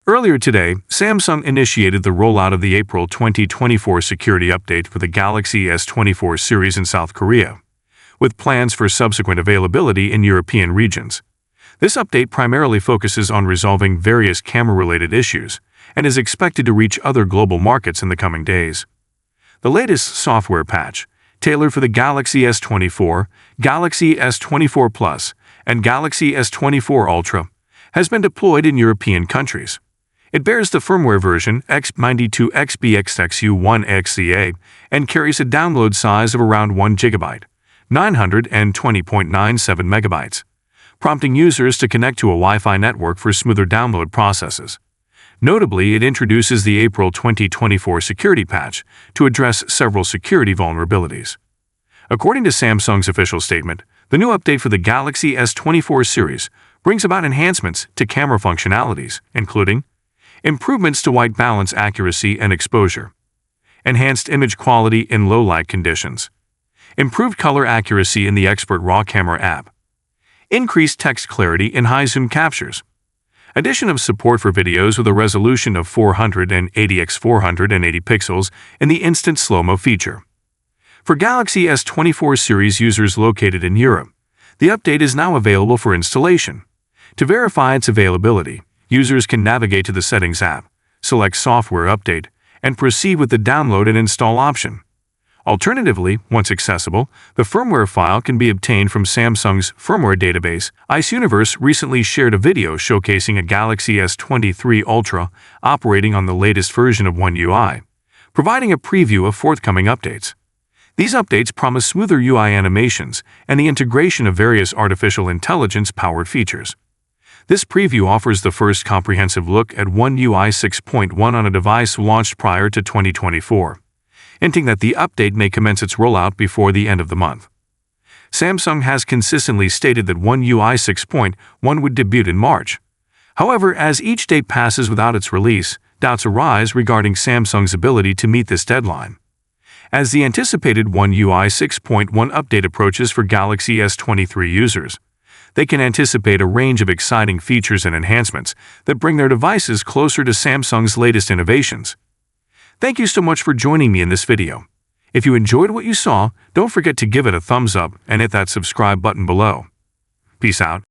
Earlier today, Samsung initiated the rollout of the April 2024 security update for the Galaxy S24 series in South Korea, with plans for subsequent availability in European regions. This update primarily focuses on resolving various camera-related issues and is expected to reach other global markets in the coming days. The latest software patch, tailored for the Galaxy S24, Galaxy S24 Plus, and Galaxy S24 Ultra, has been deployed in European countries. It bears the firmware version X92XBXXU1XCA and carries a download size of around 1 GB, 920.97 MB, prompting users to connect to a Wi-Fi network for smoother download processes. Notably, it introduces the April 2024 security patch to address several security vulnerabilities. According to Samsung's official statement, the new update for the Galaxy S24 series brings about enhancements to camera functionalities, including improvements to white balance accuracy and exposure, enhanced image quality in low light conditions, improved color accuracy in the Expert RAW Camera app, increased text clarity in high zoom captures, addition of support for videos with a resolution of 480 x 480 pixels in the instant slow-mo feature. For Galaxy S24 series users located in Europe, the update is now available for installation. To verify its availability, users can navigate to the Settings app, select Software Update, and proceed with the download and install option. Alternatively, once accessible, the firmware file can be obtained from Samsung's firmware database. IceUniverse recently shared a video showcasing a Galaxy S23 Ultra operating on the latest version of One UI, providing a preview of forthcoming updates. These updates promise smoother UI animations and the integration of various artificial intelligence-powered features. This preview offers the first comprehensive look at One UI 6.1 on a device launched prior to 2024, hinting that the update may commence its rollout before the end of the month. Samsung has consistently stated that One UI 6.1 would debut in March. However, as each date passes without its release, doubts arise regarding Samsung's ability to meet this deadline. As the anticipated One UI 6.1 update approaches for Galaxy S23 users, they can anticipate a range of exciting features and enhancements that bring their devices closer to Samsung's latest innovations. Thank you so much for joining me in this video. If you enjoyed what you saw, don't forget to give it a thumbs up and hit that subscribe button below. Peace out.